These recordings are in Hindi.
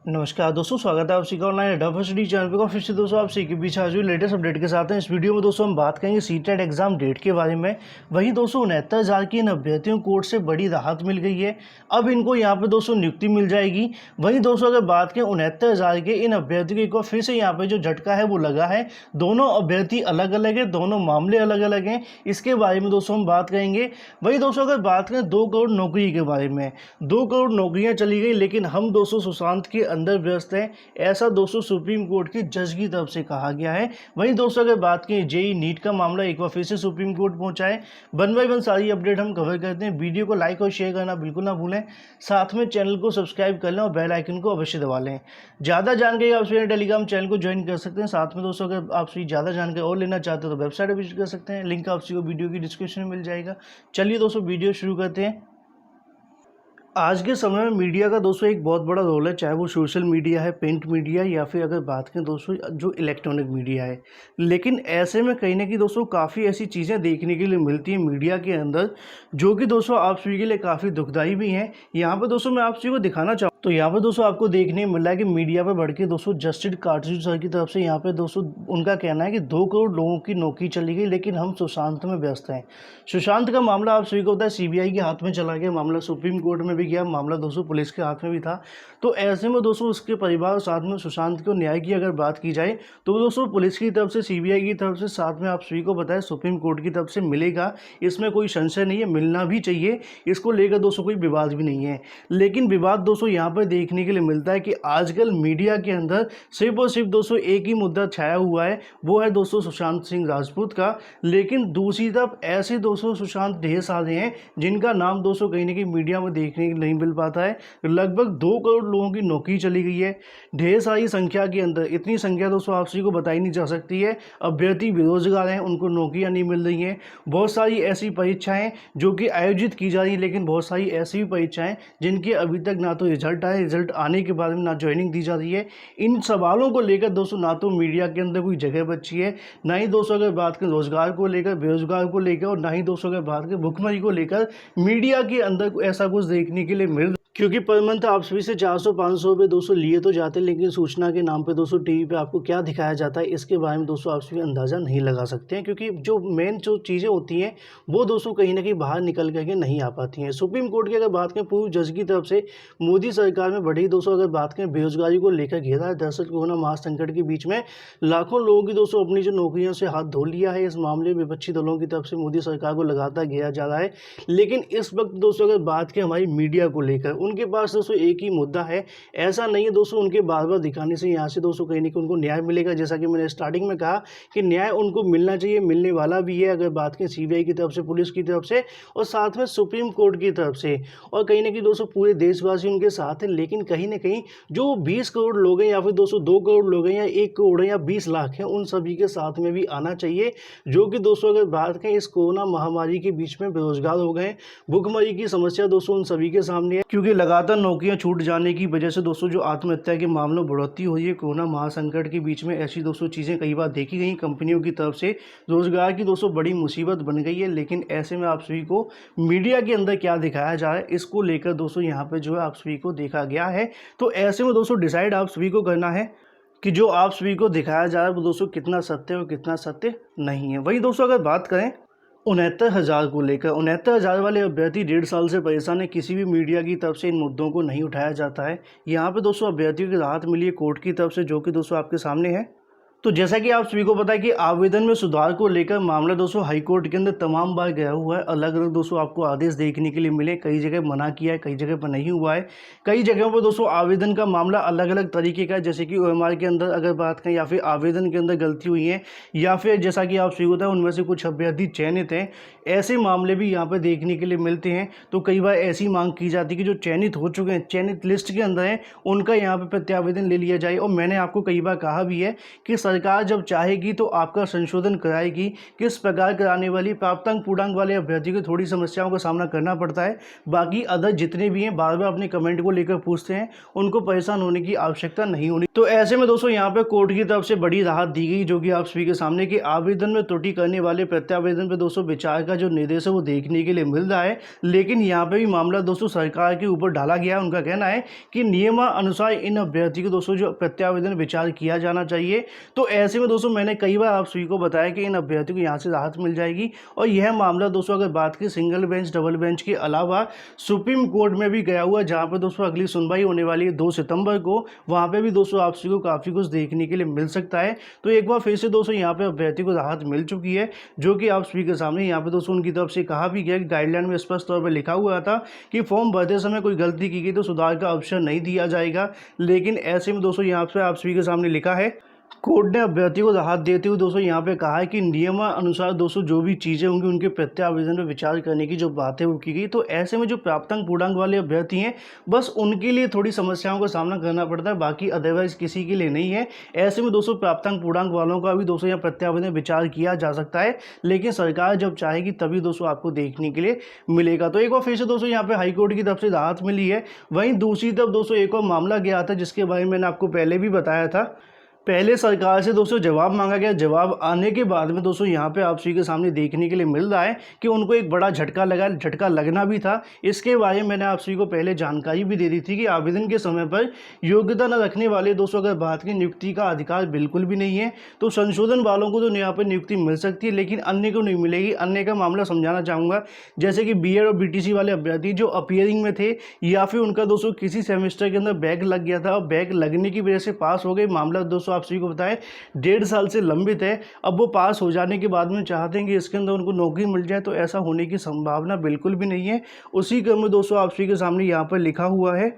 नमस्कार दोस्तों, स्वागत है आप सभी का ऑनलाइन डाइवर्सिटी चैनल पे। फिर से दोस्तों आप सभी के बीच आज लेटेस्ट अपडेट के साथ हैं। इस वीडियो में दोस्तों हम बात करेंगे सीटेट एग्जाम डेट के बारे में। वहीं दोस्तों 69,000 की इन अभ्यर्थियों को कोर्ट से बड़ी राहत मिल गई है। अब इनको यहाँ पे दोस्तों नियुक्ति मिल जाएगी। वहीं दोस्तों अगर बात करें 69,000 के इन अभ्यर्थियों को फिर से यहाँ पे जो झटका है वो लगा है। दोनों अभ्यर्थी अलग अलग है, दोनों मामले अलग अलग हैं। इसके बारे में दोस्तों हम बात करेंगे। वहीं दोस्तों अगर बात करें 2 करोड़ नौकरी के बारे में, 2 करोड़ नौकरियाँ चली गई, लेकिन हम दोस्तों सुशांत के अंदर व्यस्त हैं, ऐसा दोस्तों सुप्रीम कोर्ट के जज की तरफ से कहा गया है। वहीं दोस्तों अगर बात करें जेई नीट का मामला एक बार फिर से सुप्रीम कोर्ट पहुंचा है। वन बाय वन सारी अपडेट हम कवर करते हैं। वीडियो को लाइक और शेयर करना बिल्कुल ना भूलें, साथ में चैनल को सब्सक्राइब कर लें और बेल आइकन को अवश्य दबा लें। ज़्यादा जानकारी आप सभी टेलीग्राम चैनल को ज्वाइन कर सकते हैं। साथ में दोस्तों अगर आप सभी ज़्यादा जानकारी और लेना चाहते हो तो वेबसाइट विजिट कर सकते हैं। लिंक आप सभी को वीडियो की डिस्क्रिप्शन में मिल जाएगा। चलिए दोस्तों वीडियो शुरू करते हैं। आज के समय में मीडिया का दोस्तों एक बहुत बड़ा रोल है, चाहे वो सोशल मीडिया है, प्रिंट मीडिया, या फिर अगर बात करें दोस्तों जो इलेक्ट्रॉनिक मीडिया है। लेकिन ऐसे में कहीं ना कहीं दोस्तों काफ़ी ऐसी चीज़ें देखने के लिए मिलती हैं मीडिया के अंदर, जो कि दोस्तों आप सभी के लिए काफ़ी दुखदाई भी हैं। यहाँ पर दोस्तों मैं आप सभी को दिखाना चाहूँ तो यहाँ पर दोस्तों आपको देखने मिल रहा है कि मीडिया पर बढ़ के दोस्तों जस्टिस कार्टजू सर की तरफ से यहाँ पे दोस्तों उनका कहना है कि 2 करोड़ लोगों की नौकरी चली गई, लेकिन हम सुशांत में व्यस्त हैं। सुशांत का मामला आप सभी को पता है सीबीआई के हाथ में चला गया, मामला सुप्रीम कोर्ट में भी गया, मामला दोस्तों पुलिस के हाथ में भी था। तो ऐसे में दोस्तों उसके परिवार और साथ में सुशांत को न्याय की अगर बात की जाए तो दोस्तों पुलिस की तरफ से, सीबीआई की तरफ से, साथ में आप सभी को पता है सुप्रीम कोर्ट की तरफ से मिलेगा। इसमें कोई संशय नहीं है, मिलना भी चाहिए। इसको लेकर दोस्तों कोई विवाद भी नहीं है। लेकिन विवाद दोस्तों यहाँ पर देखने के लिए मिलता है कि आजकल मीडिया के अंदर सिर्फ और सिर्फ दोस्तों एक ही मुद्दा छाया हुआ है, वो है दोस्तों सुशांत सिंह राजपूत का। लेकिन दूसरी तरफ ऐसे दोस्तों सुशांत ढेर सारे हैं जिनका नाम दोस्तों कहीं ना कहीं मीडिया में देखने को नहीं मिल पाता है। लगभग 2 करोड़ लोगों की नौकरी चली गई है, ढेर सारी संख्या के अंदर। इतनी संख्या दोस्तों आप सभी को बताई नहीं जा सकती है। अभ्यर्थी बेरोजगार हैं, उनको नौकरियां नहीं मिल रही हैं। बहुत सारी ऐसी परीक्षाएं जो कि आयोजित की जा रही है, लेकिन बहुत सारी ऐसी भी परीक्षाएं जिनके अभी तक ना तो रिजल्ट आए, रिजल्ट आने के बाद में ना ज्वाइनिंग दी जा रही है। इन सवालों को लेकर दोस्तों ना तो मीडिया के अंदर कोई जगह बची है, ना ही दोस्तों अगर बात करें रोजगार को लेकर, बेरोजगार को लेकर, और ना ही दोस्तों अगर बात करें भुखमरी को लेकर मीडिया के अंदर ऐसा कुछ देखने के लिए मिल, क्योंकि पर मंथ आप सभी से 400-500 रुपये दोस्तों लिए तो जाते हैं, लेकिन सूचना के नाम पे दोस्तों टीवी पे आपको क्या दिखाया जाता है इसके बारे में दोस्तों आप सभी अंदाज़ा नहीं लगा सकते हैं। क्योंकि जो मेन जो चीज़ें होती हैं वो दोस्तों कहीं ना कहीं बाहर निकल करके नहीं आ पाती हैं। सुप्रीम कोर्ट की अगर बात करें पूर्व जज की तरफ से मोदी सरकार में बढ़ी दोस्तों अगर बात करें बेरोजगारी को लेकर घेरा है। दरअसल कोरोना महासंकट के बीच में लाखों लोगों की दोस्तों अपनी जो नौकरियों से हाथ धो लिया है। इस मामले में विपक्षी दलों की तरफ से मोदी सरकार को लगातार घेरा जा रहा है। लेकिन इस वक्त दोस्तों अगर बात करें हमारी मीडिया को लेकर, उनके पास दोस्तों एक ही मुद्दा है। ऐसा नहीं है दोस्तों उनके बार बार दिखाने से यहाँ से दोस्तों कहीं ना कहीं उनको न्याय मिलेगा। जैसा कि मैंने स्टार्टिंग में कहा कि न्याय उनको मिलना चाहिए, मिलने वाला भी है। अगर बात करें सीबीआई की तरफ से, पुलिस की तरफ से, और साथ में सुप्रीम कोर्ट की तरफ से, और कहीं ना कहीं दोस्तों पूरे देशवासी उनके साथ हैं। लेकिन कहीं ना कहीं जो 20 करोड़ लोग हैं, या फिर दोस्तों 2 करोड़ लोग हैं, या 1 करोड़ है, या 20 लाख हैं, उन सभी के साथ में भी आना चाहिए। जो कि दोस्तों अगर बात करें इस कोरोना महामारी के बीच में बेरोजगार हो गए, भुखमरी की समस्या दोस्तों उन सभी के सामने है। क्योंकि लगातार नौकरियां छूट जाने की वजह से दोस्तों जो आत्महत्या के मामलों में बढ़ोतरी हुई है कोरोना महासंकट के बीच में, ऐसी दोस्तों चीज़ें कई बार देखी गई। कंपनियों की तरफ से रोजगार की दोस्तों बड़ी मुसीबत बन गई है। लेकिन ऐसे में आप सभी को मीडिया के अंदर क्या दिखाया जा रहा है इसको लेकर दोस्तों यहाँ पे जो है आप सभी को देखा गया है। तो ऐसे में दोस्तों डिसाइड आप सभी को करना है कि जो आप सभी को दिखाया जा रहा है वो दोस्तों कितना सत्य है और कितना सत्य नहीं है। वही दोस्तों अगर बात करें 69,000 को लेकर, 69,000 वाले अभ्यर्थी 1.5 साल से परेशान है। किसी भी मीडिया की तरफ से इन मुद्दों को नहीं उठाया जाता है। यहाँ पे दोस्तों अभ्यर्थियों की राहत मिली है कोर्ट की तरफ से, जो कि दोस्तों आपके सामने है। तो जैसा कि आप सभी को पता है कि आवेदन में सुधार को लेकर मामला दोस्तों हाई कोर्ट के अंदर तमाम बार गया हुआ है। अलग अलग दोस्तों आपको आदेश देखने के लिए मिले, कई जगह मना किया है, कई जगह पर नहीं हुआ है। कई जगहों पर दोस्तों आवेदन का मामला अलग अलग तरीके का है, जैसे कि ओएमआर के अंदर अगर बात करें, या फिर आवेदन के अंदर गलती हुई है, या फिर जैसा कि आप सभी को पता है उनमें से कुछ अभ्यर्थी चयनित हैं। ऐसे मामले भी यहाँ पर देखने के लिए मिलते हैं। तो कई बार ऐसी मांग की जाती है कि जो चयनित हो चुके हैं, चयनित लिस्ट के अंदर हैं, उनका यहाँ पर प्रत्यावेदन ले लिया जाए। और मैंने आपको कई बार कहा भी है कि सरकार जब चाहेगी तो आपका संशोधन कराएगी। किस प्रकार कराने वाली, प्राप्तांक पूर्णांक वाले अभ्यर्थी को थोड़ी समस्याओं का सामना करना पड़ता है। बाकी अदर जितने भी हैं बार बार अपने कमेंट को लेकर पूछते हैं, उनको परेशान होने की आवश्यकता नहीं होनी। तो ऐसे में दोस्तों यहाँ पे कोर्ट की तरफ से बड़ी राहत दी गई, जो कि आप सभी के सामने कि आवेदन में त्रुटि करने वाले प्रत्यावेदन पे दोस्तों विचार का जो निर्देश है वो देखने के लिए मिल रहा है। लेकिन यहाँ पे भी मामला दोस्तों सरकार के ऊपर डाला गया है। उनका कहना है कि नियमानुसार इन अभ्यर्थी को दोस्तों जो प्रत्यावेदन विचार किया जाना चाहिए। तो ऐसे में दोस्तों मैंने कई बार आप सभी को बताया कि इन अभ्यर्थियों को यहाँ से राहत मिल जाएगी। और यह मामला दोस्तों अगर बात की सिंगल बेंच डबल बेंच के अलावा सुप्रीम कोर्ट में भी गया हुआ, जहाँ पर दोस्तों अगली सुनवाई होने वाली है 2 सितंबर को। वहाँ पे भी दोस्तों आप सभी को काफ़ी कुछ देखने के लिए मिल सकता है। तो एक बार फिर से दोस्तों यहाँ पे अभ्यर्थी को राहत मिल चुकी है, जो कि आप सभी के सामने यहाँ पे दोस्तों उनकी तरफ से कहा भी गया कि गाइडलाइन में स्पष्ट तौर पर लिखा हुआ था कि फॉर्म भरते समय कोई गलती की गई तो सुधार का अवसर नहीं दिया जाएगा। लेकिन ऐसे में दोस्तों यहाँ पे आप सभी के सामने लिखा है, कोर्ट ने अभ्यर्थी को राहत देते हुए दोस्तों यहाँ पे कहा है कि नियमानुसार दोस्तों जो भी चीज़ें होंगी उनके प्रत्यावेदन पर विचार करने की जो बातें वो की गई। तो ऐसे में जो प्राप्तांक पूर्णांक वाले अभ्यर्थी हैं बस उनके लिए थोड़ी समस्याओं का सामना करना पड़ता है, बाकी अदरवाइज किसी के लिए नहीं है। ऐसे में दोस्तों प्राप्तांक पूर्णांक वालों का भी दोस्तों यहाँ प्रत्यावेदन विचार किया जा सकता है, लेकिन सरकार जब चाहेगी तभी दोस्तों आपको देखने के लिए मिलेगा। तो एक बार फिर से दोस्तों यहाँ पे हाईकोर्ट की तरफ से राहत मिली है। वहीं दूसरी तरफ दोस्तों एक और मामला गया था, जिसके बारे में मैंने आपको पहले भी बताया था। पहले सरकार से दोस्तों जवाब मांगा गया, जवाब आने के बाद में दोस्तों यहाँ पे आप सभी के सामने देखने के लिए मिल रहा है कि उनको एक बड़ा झटका लगा, झटका लगना भी था। इसके बारे में मैंने आप सभी को पहले जानकारी भी दे दी थी कि आवेदन के समय पर योग्यता न रखने वाले दोस्तों अगर बात की नियुक्ति का अधिकार बिल्कुल भी नहीं है। तो संशोधन वालों को तो यहाँ पर नियुक्ति मिल सकती है, लेकिन अन्य को नहीं मिलेगी। अन्य का मामला समझाना चाहूँगा, जैसे कि बीएड और बीटीसी वाले अभ्यर्थी जो अपीयरिंग में थे, या फिर उनका दोस्तों किसी सेमेस्टर के अंदर बैक लग गया था और बैक लगने की वजह से पास हो गए। मामला दोस्तों आप सभी को बताएं 1.5 साल से लंबित है। अब वो पास हो जाने के बाद में चाहते हैं कि इसके अंदर उनको नौकरी मिल जाए, तो ऐसा होने की संभावना बिल्कुल भी नहीं है। उसी क्रम में दोस्तों आप सभी के सामने यहाँ पर लिखा हुआ है,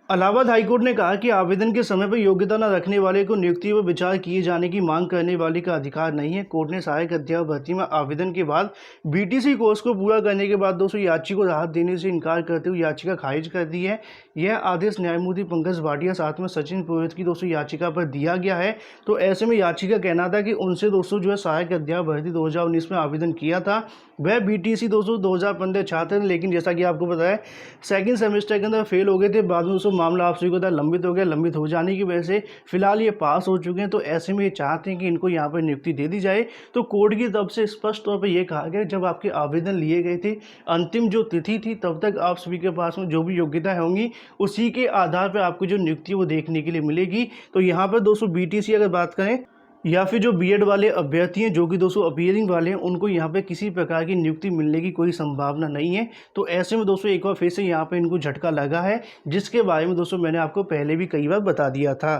इलाहाबाद हाईकोर्ट ने कहा कि आवेदन के समय पर योग्यता न रखने वाले को नियुक्ति पर विचार किए जाने की मांग करने वाले का अधिकार नहीं है। कोर्ट ने सहायक अध्यापक भर्ती में आवेदन के बाद बीटीसी कोर्स को पूरा करने के बाद दोस्तों याची को राहत देने से इनकार करते हुए याचिका खारिज कर दी है। यह आदेश न्यायमूर्ति पंकज भाटिया साथ में सचिन पुरोहित की दोस्तों याचिका पर दिया गया है। तो ऐसे में याची का कहना था कि उनसे दोस्तों जो है सहायक अध्यापक भर्ती 2019 में आवेदन किया था, वह बीटीसी दोस्तों 2015 छात्र, लेकिन जैसा कि आपको पता है सेकंड सेमेस्टर के अंदर फेल हो गए थे। बाद में दोस्तों मामला आप सभी को लंबित हो गया। लंबित हो जाने की वजह से फिलहाल ये पास हो चुके हैं। तो ऐसे में ये चाहते हैं कि इनको यहाँ पर नियुक्ति दे दी जाए। तो कोर्ट की तरफ से स्पष्ट तौर पर यह कहा गया, जब आपके आवेदन लिए गए थे, अंतिम जो तिथि थी, तब तक आप सभी के पास में जो भी योग्यता होंगी उसी के आधार पर आपको जो नियुक्ति वो देखने के लिए मिलेगी। तो यहाँ पर दोस्तों बीटीसी अगर बात करें या फिर जो बीएड वाले अभ्यर्थी हैं जो कि दोस्तों अपीयरिंग वाले हैं, उनको यहाँ पे किसी प्रकार की नियुक्ति मिलने की कोई संभावना नहीं है। तो ऐसे में दोस्तों एक बार फिर से यहाँ पे इनको झटका लगा है, जिसके बारे में दोस्तों मैंने आपको पहले भी कई बार बता दिया था।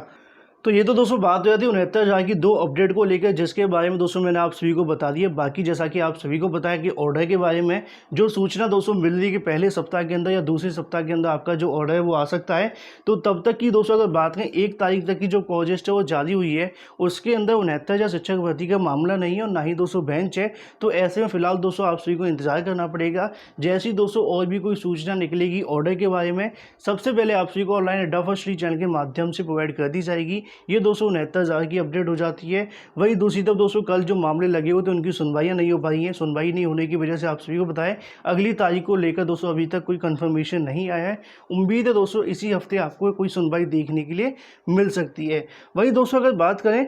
तो ये तो दोस्तों बात हो जाती है 69,000 की 2 अपडेट को लेकर, जिसके बारे में दोस्तों मैंने आप सभी को बता दिया। बाकी जैसा कि आप सभी को बताया कि ऑर्डर के बारे में जो सूचना दोस्तों मिल रही है कि पहले सप्ताह के अंदर या दूसरे सप्ताह के अंदर आपका जो ऑर्डर है वो आ सकता है। तो तब तक की दोस्तों अगर बात करें 1 तारीख तक की जो प्रोजेक्ट है वो जारी हुई है, उसके अंदर 69,000 शिक्षक भर्ती का मामला नहीं है और ना ही दोस्तों बेंच है। तो ऐसे में फिलहाल दोस्तों आप सभी को इंतजार करना पड़ेगा। जैसी दोस्तों और भी कोई सूचना निकलेगी ऑर्डर के बारे में, सबसे पहले आप सभी को ऑनलाइन अड्डा फर्स्ट चैनल के माध्यम से प्रोवाइड कर दी जाएगी। ये दोस्तों 69,000 की अपडेट हो जाती है। वही दूसरी तरफ दोस्तों कल जो मामले लगे हुए थे उनकी सुनवाइयां नहीं हो पाई हैं। सुनवाई नहीं होने की वजह से आप सभी को बताएं अगली तारीख को लेकर दोस्तों अभी तक कोई कंफर्मेशन नहीं आया है। उम्मीद है दोस्तों इसी हफ्ते आपको कोई सुनवाई देखने के लिए मिल सकती है। वही दोस्तों अगर बात करें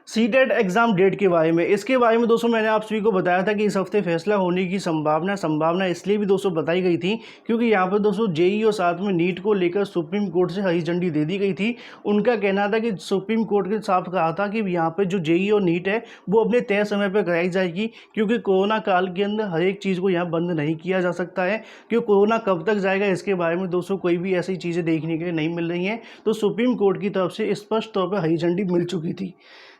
सीटेट एग्जाम डेट के बारे में, इसके बारे में दोस्तों मैंने आप सभी को बताया था कि इस हफ्ते फैसला होने की संभावना इसलिए भी दोस्तों बताई गई थी क्योंकि यहाँ पर दोस्तों जेईई और साथ में नीट को लेकर सुप्रीम कोर्ट से हरी झंडी दे दी गई थी। उनका कहना था कि सुप्रीम कोर्ट के साफ कहा था कि यहाँ पर जो जेईई और नीट है वो अपने तय समय पर कराई जाएगी, क्योंकि कोरोना काल के अंदर हर एक चीज़ को यहाँ बंद नहीं किया जा सकता है। क्योंकि कोरोना कब तक जाएगा इसके बारे में दोस्तों कोई भी ऐसी चीज़ें देखने के लिए नहीं मिल रही हैं। तो सुप्रीम कोर्ट की तरफ से स्पष्ट तौर पर हरी झंडी मिल चुकी थी।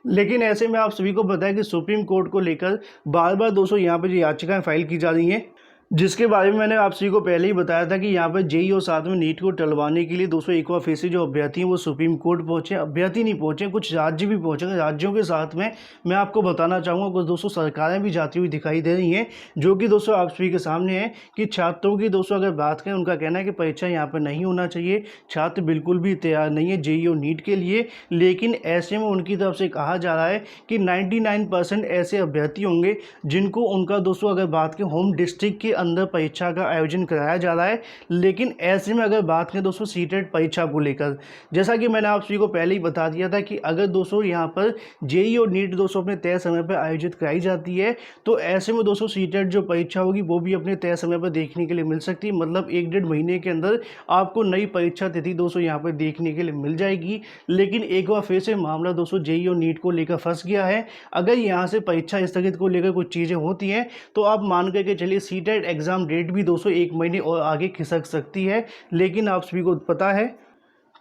लेकिन ऐसे में आप सभी को पता है कि सुप्रीम कोर्ट को लेकर बार बार दोस्तों यहाँ पर जो याचिकाएं फाइल की जा रही हैं, जिसके बारे में मैंने आप सभी को पहले ही बताया था कि यहाँ पर जेई और साथ में नीट को टलवाने के लिए दोस्तों एक बार फिर से जो अभ्यर्थी हैं वो सुप्रीम कोर्ट पहुंचे। अभ्यर्थी नहीं पहुंचे, कुछ राज्य भी पहुंचे। राज्यों के साथ में मैं आपको बताना चाहूँगा कुछ दोस्तों सरकारें भी जाती हुई दिखाई दे रही हैं, जो कि दोस्तों आप सभी के सामने है कि छात्रों की दोस्तों अगर बात करें, उनका कहना है कि परीक्षा यहाँ पर नहीं होना चाहिए, छात्र बिल्कुल भी तैयार नहीं है जेई और नीट के लिए। लेकिन ऐसे में उनकी तरफ से कहा जा रहा है कि 99% ऐसे अभ्यर्थी होंगे जिनको उनका दोस्तों अगर बात करें होम डिस्ट्रिक्ट के अंदर परीक्षा का आयोजन कराया जा रहा है। लेकिन ऐसे में अगर बात करें दोस्तों सीटेट परीक्षा को लेकर, जैसा कि मैंने आप सभी को पहले ही बता दिया था कि अगर दोस्तों यहाँ पर जेई और नीट दोस्तों अपने तय समय पर आयोजित कराई जाती है, तो ऐसे में दोस्तों सीटेट जो परीक्षा होगी वो भी अपने तय समय पर देखने के लिए मिल सकती है। मतलब 1-1.5 महीने के अंदर आपको नई परीक्षा तिथि दोस्तों यहाँ पर देखने के लिए मिल जाएगी। लेकिन एक बार फिर से मामला दोस्तों जेई और नीट को लेकर फंस गया है। अगर यहाँ से परीक्षा स्थगित को लेकर कुछ चीज़ें होती हैं तो आप मान करके चलिए सीटेट एग्ज़ाम डेट भी दोस्तों 1 महीने और आगे खिसक सकती है। लेकिन आप सभी को पता है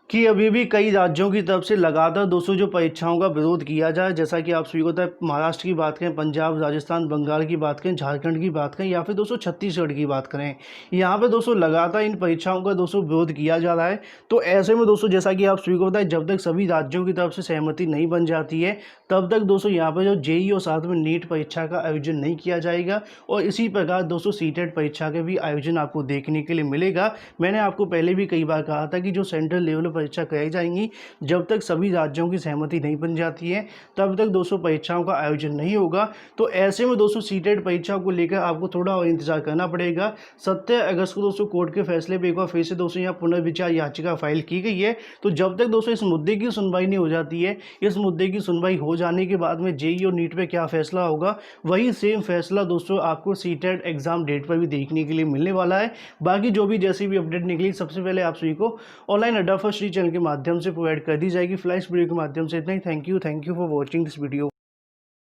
कि अभी भी कई राज्यों की तरफ से लगातार दोस्तों जो परीक्षाओं का विरोध किया जाए, जैसा कि आप सभी को पता है महाराष्ट्र की बात करें, पंजाब, राजस्थान, बंगाल की बात करें, झारखंड की बात करें या फिर दोस्तों छत्तीसगढ़ की बात करें, यहाँ पे दोस्तों लगातार इन परीक्षाओं का दोस्तों विरोध किया जा रहा है। तो ऐसे में दोस्तों जैसा कि आप सभी को पता है, जब तक सभी राज्यों की तरफ से सहमति नहीं बन जाती है तब तक दोस्तों यहाँ पर जो जेई और साथ में नीट परीक्षा का आयोजन नहीं किया जाएगा। और इसी प्रकार दोस्तों सीटेट परीक्षा के भी आयोजन आपको देखने के लिए मिलेगा। मैंने आपको पहले भी कई बार कहा था कि जो सेंट्रल लेवल परीक्षा कराई जाएंगी, जब तक सभी राज्यों की सहमति नहीं बन जाती है तब तक दोस्तों परीक्षाओं का आयोजन नहीं होगा। तो ऐसे में दोस्तों सीटेट परीक्षा को लेकर आपको थोड़ा और इंतजार करना पड़ेगा। 17 अगस्त को दोस्तों कोर्ट के फैसले पर एक बार फिर से दोस्तों यहाँ पुनर्विचार याचिका फाइल की गई है। तो जब तक दोस्तों इस मुद्दे की सुनवाई नहीं हो जाती है, इस मुद्दे की सुनवाई हो जाने के बाद में जेई और नीट पे क्या फैसला होगा, वही सेम फैसला दोस्तों आपको सीटेट एग्जाम डेट पर भी देखने के लिए मिलने वाला है। बाकी जो भी जैसी भी अपडेट निकली सबसे पहले आप सभी को ऑनलाइन अड्डा फर्स्ट चैनल के माध्यम से प्रोवाइड कर दी जाएगी। फिलहाल इस वीडियो के माध्यम से इतना ही। Thank you for watching this video.